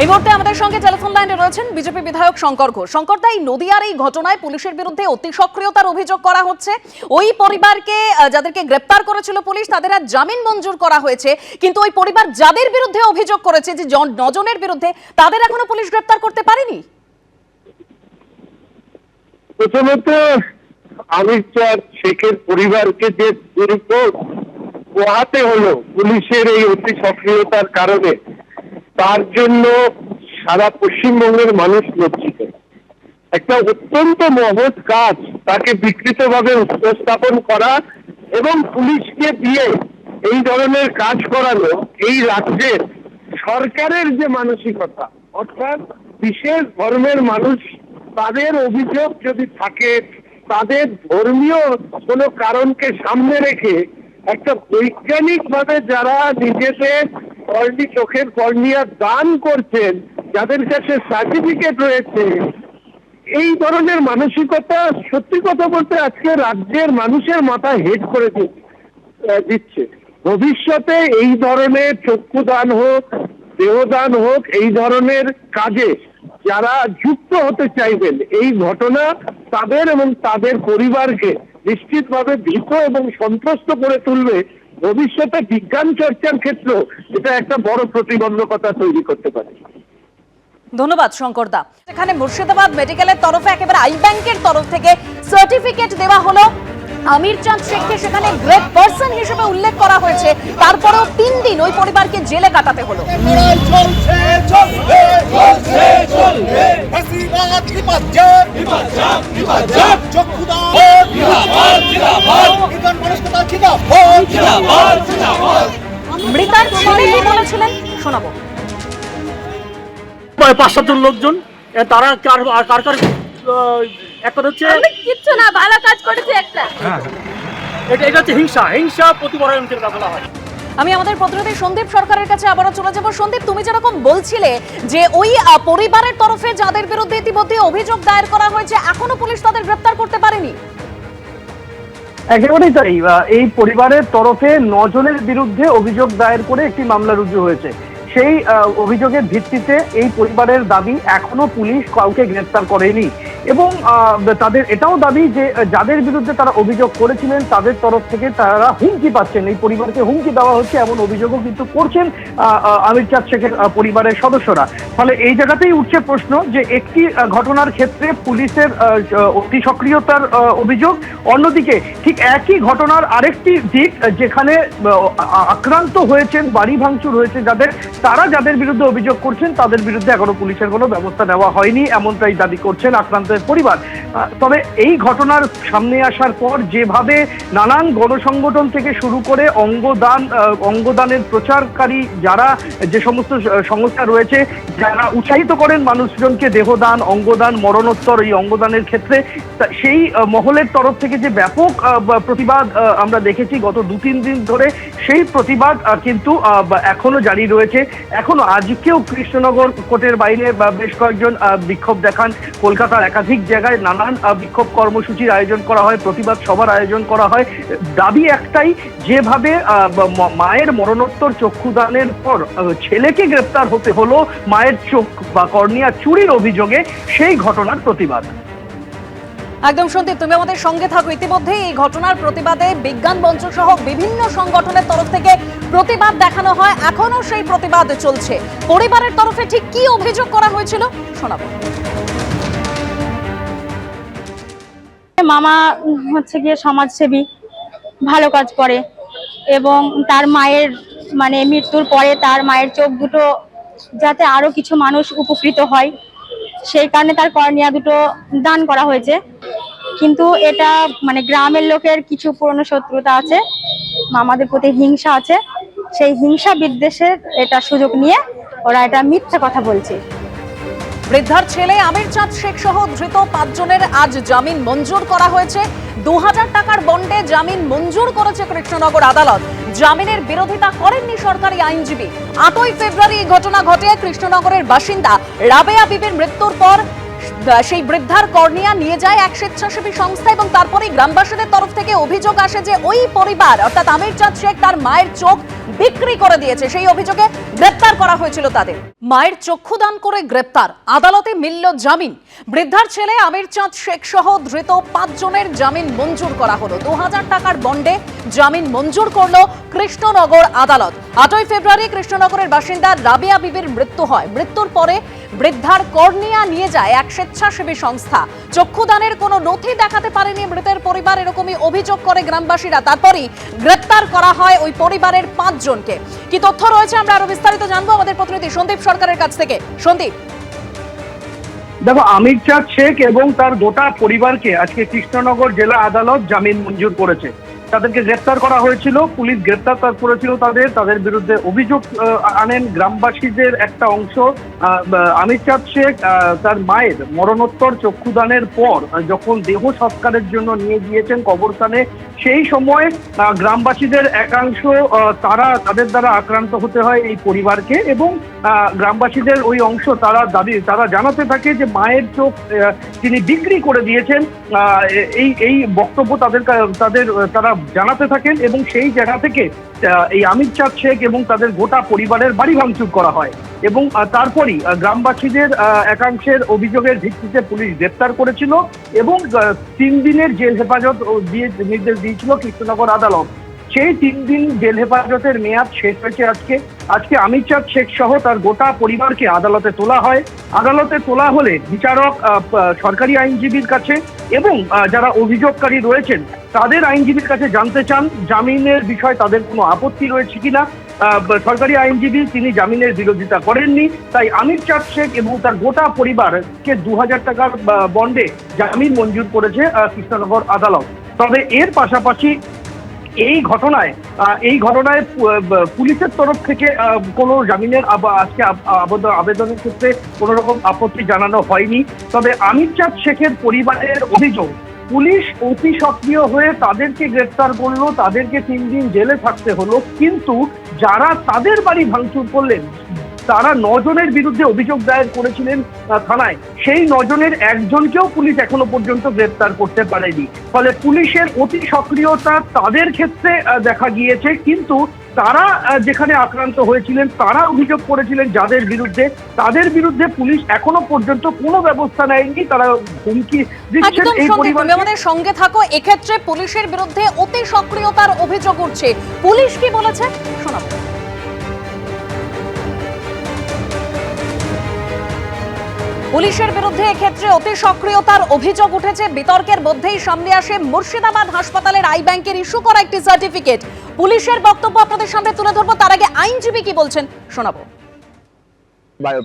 এই মুহূর্তে আমাদের সঙ্গে টেলিফোন লাইনে রয়েছেন বিজেপি বিধায়ক শঙ্কর ঘোষ। শঙ্কর দা, এই নদিয়ার এই ঘটনায় পুলিশের বিরুদ্ধে অতি সক্রিয়তার অভিযোগ করা হচ্ছে। ওই পরিবারকে যাদেরকে গ্রেপ্তার করেছিল পুলিশ, তাদের আজ জামিন মঞ্জুর করা হয়েছে, কিন্তু ওই পরিবার যাদের বিরুদ্ধে অভিযোগ করেছে, যে 9 জনের বিরুদ্ধে, তাদের এখনো পুলিশ গ্রেপ্তার করতে পারেনি। প্রথমত আমির চাঁদ শেখের পরিবারকে যে রিপোর্ট পোহাতে হলো পুলিশের এই অতি সক্রিয়তার কারণে, তার জন্য সারা পশ্চিমবঙ্গের মানুষ লজ্জিত। একটা অত্যন্ত মহৎ কাজ তাকে বিকৃতভাবে উপস্থাপন করা এবং পুলিশকে দিয়ে এই ধরনের কাজ করানো এই রাজ্যের সরকারের যে মানসিকতা, অর্থাৎ বিশেষ ধর্মের মানুষ তাদের অভিযোগ যদি থাকে, তাদের ধর্মীয় কোনো কারণকে সামনে রেখে একটা বৈজ্ঞানিকভাবে যারা নিজেদের চোখের কর্নিয়া দান করছেন, যাদের কাছে সার্টিফিকেট রয়েছে, এই ধরনের মানসিকতা সত্যি কথা বলতে আজকে রাজ্যের মানুষের মাথা হেড করে দিচ্ছে। ভবিষ্যতে এই ধরনের চক্ষুদান হোক, দেহদান হোক, এই ধরনের কাজে যারা যুক্ত হতে চাইবেন, এই ঘটনা তাদের এবং তাদের পরিবারকে নিশ্চিতভাবে ভীত এবং সন্ত্রস্ত করে তুলবে। ভবিষ্যতে বিজ্ঞান চর্চার ক্ষেত্রেও এটা একটা বড় প্রতিবন্ধকতা তৈরি করতে পারে। ধন্যবাদ শঙ্কর দা। এখানে মুর্শিদাবাদ মেডিকেলের তরফে একেবারে আই ব্যাংকের তরফ থেকে সার্টিফিকেট দেওয়া হলো। আমির চাঁদ শেখকে সেখানে গ্রেট পারসন হিসেবে উল্লেখ করা হয়েছে, তারপরেও 3 দিন ওই পরিবারকে জেলে কাটাতে হলো। মৃতার ছেলে কি বলেছিলেন শোনাবো। 5-7 জন লোকজন, তারা কার একটা হচ্ছে কিচ্ছু না, ভালো কাজ করেছে একটা। এটা হচ্ছে হিংসা প্রতিপরায়ণের কথা বলা হয়। আমি আমাদের প্রতিনিধি সন্দীপ সরকারের কাছে আবারও চলে যাব। সন্দীপ, তুমি যেরকম বলছিলে যে ওই পরিবারের তরফে যাদের বিরুদ্ধে ইতিমধ্যে অভিযোগ দায়ের করা হয়েছে, এখনো পুলিশ তাদের গ্রেফতার করতে পারেনি। একেবারেই তাই। এই পরিবারের তরফে 9 জনের বিরুদ্ধে অভিযোগ দায়ের করে একটি মামলা রুজু হয়েছে। সেই অভিযোগের ভিত্তিতে এই পরিবারের দাবি এখনো পুলিশ কাউকে গ্রেফতার করেনি এবং তাদের এটাও দাবি যে যাদের বিরুদ্ধে তারা অভিযোগ করেছিলেন তাদের তরফ থেকে তারা হুমকি পাচ্ছেন, এই পরিবারকে হুমকি দেওয়া হচ্ছে, এমন অভিযোগও কিন্তু করছেন আমির চাঁদ শেখের পরিবারের সদস্যরা। ফলে এই জায়গাতেই উঠছে প্রশ্ন যে একটি ঘটনার ক্ষেত্রে পুলিশের অতি সক্রিয়তার অভিযোগ, অন্যদিকে ঠিক একই ঘটনার আরেকটি দিক যেখানে আক্রান্ত হয়েছেন, বাড়ি ভাঙচুর হয়েছে যাদের বিরুদ্ধে অভিযোগ করছেন তাদের বিরুদ্ধে এখনো পুলিশের কোনো ব্যবস্থা নেওয়া হয়নি, এমনটাই দাবি করছেন আক্রান্তের পরিবার। তবে এই ঘটনার সামনে আসার পর যেভাবে নানান গণসংগঠন থেকে শুরু করে অঙ্গদানের প্রচারকারী যারা যে সমস্ত সংস্থা রয়েছে, যারা উৎসাহিত করেন মানুষজনকে দেহদান, অঙ্গদান, মরণোত্তর এই অঙ্গদানের ক্ষেত্রে, সেই মহলের তরফ থেকে যে ব্যাপক প্রতিবাদ আমরা দেখেছি গত 2-3 দিন ধরে, সেই প্রতিবাদ কিন্তু এখনো জারি রয়েছে। এখনো আজকেও কৃষ্ণনগর কোর্টের বাইরে বেশ কয়েকজন বিক্ষোভ দেখান। কলকাতার একাধিক জায়গায় নানান বিক্ষোভ কর্মসূচির আয়োজন করা হয়, প্রতিবাদ সভার আয়োজন করা হয়। দাবি একটাই, যেভাবে মায়ের মরণোত্তর চক্ষুদানের পর ছেলেকে গ্রেপ্তার হতে হলো মায়ের চোখ বা কর্নিয়া চুরির অভিযোগে, সেই ঘটনার প্রতিবাদ। একদম সন্দীপ, তুমি আমাদের সঙ্গে থাকো। ইতিমধ্যেই এই ঘটনার প্রতিবাদে বিজ্ঞান মঞ্চ সহ বিভিন্ন সংগঠনের তরফ থেকে প্রতিবাদ দেখানো হয়, এখনো সেই প্রতিবাদ চলছে। পরিবারের তরফে ঠিক কি অভিযোগ করা হয়েছিল শোনাবো। মামা হচ্ছে গিয়ে সমাজসেবী, ভালো কাজ করে এবং তার মায়ের মৃত্যুর পরে তার মায়ের চোখ দুটো যাতে আরো কিছু মানুষ উপকৃত হয়, সেই কারণে তার কর্নিয়া দুটো দান করা হয়েছে। কিন্তু এটা গ্রামের লোকের কিছু পুরনো শত্রুতা আছে, মামাদের প্রতি হিংসা আছে, সেই হিংসা বিদ্বেষের এটা সুযোগ নিয়ে ওরা এটা মিথ্যা কথা বলছে। বৃদ্ধার ছেলে আমির চাঁদ শেখ সহ ধৃত 5 জনের আজ জামিন মঞ্জুর করা হয়েছে। 2000 টাকার বন্ডে জামিন মঞ্জুর করেছে কৃষ্ণনগর আদালত। জামিনের বিরোধিতা করেননি সরকারি আইনজীবী। 8ই ফেব্রুয়ারি এই ঘটনা ঘটে। কৃষ্ণনগরের বাসিন্দা রাবেয়া বিবির মৃত্যুর পর সেই বৃদ্ধার কর্নিয়া নিয়ে যায় এক স্বেচ্ছাসেবী সংস্থা এবং তারপরে গ্রামবাসীদের তরফ থেকে অভিযোগ আসে যে ওই পরিবার অর্থাৎ আমির চাঁদ শেখ তার মায়ের চোখ বিক্রি করে দিয়েছে। সেই অভিযোগে গ্রেপ্তার করা হয়েছিল তাদের। মায়ের চক্ষুদান করে গ্রেপ্তার, আদালতে মিলল জামিন। বৃদ্ধার ছেলে আমির চাঁদ শেখ সহ ধৃত 5 জনের জামিন মঞ্জুর করা হলো। 2000 টাকার বন্ডে জামিন মঞ্জুর করলো কৃষ্ণনগর আদালত। 8ই ফেব্রুয়ারি কৃষ্ণনগরের বাসিন্দা রাবিয়া বিবির মৃত্যু হয়। মৃত্যুর পরে বৃদ্ধার কর্নিয়া নিয়ে যায় এক স্বেচ্ছাসেবী সংস্থা। চক্ষুদানের কোনো নথি দেখাতে পারেনি মৃতের পরিবার, এরকমই অভিযোগ করে গ্রামবাসীরা। তারপরই গ্রেপ্তার করা হয় ওই পরিবারের 5 জনকে। কি তথ্য রয়েছে আমরা আরো বিস্তারিত জানবো আমাদের প্রতিনিধি সন্দীপ সরকারের কাছ থেকে। সন্দীপ, দেখো, আমির চাঁদ শেখ এবং তার গোটা পরিবারকে আজকে কৃষ্ণনগর জেলা আদালত জামিন মঞ্জুর করেছে। তাদেরকে গ্রেপ্তার করা হয়েছিল, পুলিশ গ্রেপ্তার করেছিল তাদের বিরুদ্ধে অভিযোগ আনেন গ্রামবাসীদের একটা অংশ। আমির চাঁদ শেখ তার মায়ের মরণোত্তর চক্ষুদানের পর যখন দেহ সংস্কারের জন্য নিয়ে গিয়েছেন কবরস্থানে, সেই সময় গ্রামবাসীদের একাংশ তাদের দ্বারা আক্রান্ত হতে হয় এই পরিবারকে, এবং গ্রামবাসীদের ওই অংশ তারা জানাতে থাকে যে মায়ের চোখ তিনি বিক্রি করে দিয়েছেন। এই বক্তব্য তারা জানাতে থাকেন এবং সেই জায়গা থেকে এই আমির চাঁদ শেখ এবং তাদের গোটা পরিবারের বাড়ি ভাঙচুর করা হয় এবং তারপরই গ্রামবাসীদের একাংশের অভিযোগের ভিত্তিতে পুলিশ গ্রেপ্তার করেছিল এবং 3 দিনের জেল হেফাজত দিয়ে নির্দেশ দিয়েছিল কৃষ্ণনগর আদালত। সেই 3 দিন জেল হেফাজতের মেয়াদ শেষ হয়েছে আজকে আমির চাঁদ শেখ সহ তার গোটা পরিবারকে আদালতে তোলা হয়। আদালতে তোলা হলে বিচারক সরকারি আইনজীবীর কাছে এবং যারা অভিযোগকারী রয়েছেন তাদের আইনজীবীর কাছে জানতে চান জামিনের বিষয়ে তাদের কোনো আপত্তি রয়েছে কিনা। সরকারি আইনজীবী তিনি জামিনের বিরোধিতা করেননি, তাই আমির চাঁদ শেখ এবং তার গোটা পরিবারকে 2000 টাকার বন্ডে জামিন মঞ্জুর করেছে কৃষ্ণনগর আদালত। তবে এর পাশাপাশি এই ঘটনায় পুলিশের তরফ থেকে কোনো জামিনের আজকে আবেদনের ক্ষেত্রে কোনো রকম আপত্তি জানানো হয়নি। তবে আমির চাঁদ শেখের পরিবারের অভিযোগ, পুলিশ অতি সক্রিয় হয়ে তাদেরকে গ্রেফতার করলো, তাদেরকে 3 দিন জেলে থাকতে হলো, কিন্তু যারা তাদের বাড়ি ভাঙচুর করলেন তারা 9 জনের বিরুদ্ধে অভিযোগ দায়ের করেছিলেন থানায়, সেই 9 জনের একজনকেও পুলিশ এখনো পর্যন্ত গ্রেপ্তার করতে পারেনি। ফলে পুলিশের অতি সক্রিয়তা তাদের ক্ষেত্রে দেখা গিয়েছে, কিন্তু তারা যেখানে আক্রান্ত হয়েছিলেন তারা অভিযোগ করেছিলেন তাদের বিরুদ্ধে পুলিশ এখনো পর্যন্ত কোনো ব্যবস্থা নেয়নি। তারা হুমকি দিচ্ছেন এই পরিবারকে। আমাদের সঙ্গে থাকো, এক্ষেত্রে পুলিশের বিরুদ্ধে অতি সক্রিয়তার অভিযোগ উঠছে, পুলিশ কি বলেছে শোনাবো। পুলিশের বিরুদ্ধে এক্ষেত্রে অতি সক্রিয়তার অভিযোগ উঠেছে। বিতর্কের মধ্যেই সামনে আসে মুর্শিদাবাদ হাসপাতালের আই ব্যাংকের ইস্যু করা একটি সার্টিফিকেট। পুলিশের বক্তব্য আপনাদের সামনে তুলে ধরবো, তার আগে আইনজীবী কি বলছেন শোনাবো।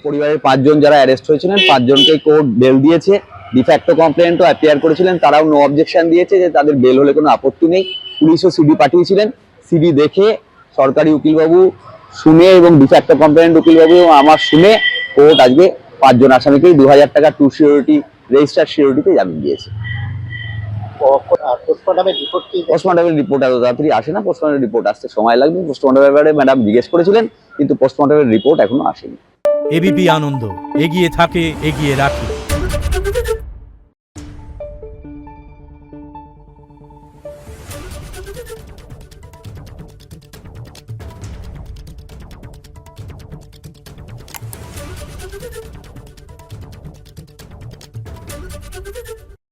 পরিবারের 5 জন যারা অ্যারেস্ট হয়েছিলেন 5 জনকে কোর্ট বেল দিয়েছে। ডিফ্যাক্টো কমপ্লেন্টও অ্যাপিয়ার করেছিলেন, তারাও নো অবজেকশন দিয়েছে যে তাদের বেল হলে কোনো আপত্তি নেই। পুলিশও সিডি পাঠিয়েছিলেন, সিডি দেখে সরকারি উকিলবাবু শুনে এবং ডিফ্যাক্টো কমপ্লেন্ট উকিলবাবু আমার শুনে কোর্ট আজকে 5 জন আসামিকেই 2000 টাকা টু সিকিউরিটি রেজিস্টার সিকিউরিটিতে জামিন দিয়েছে। পোস্টমর্টমের রিপোর্ট এত তাড়াতাড়ি আসে না, পোস্টমর্টমের রিপোর্ট আসতে সময় লাগবে। পোস্টমর্টমের ব্যাপারে ম্যাডাম জিজ্ঞেস করেছিলেন, কিন্তু পোস্টমর্টমের রিপোর্ট এখনো আসেনি। এবিপি আনন্দ এগিয়ে থাকে, এগিয়ে রাখে।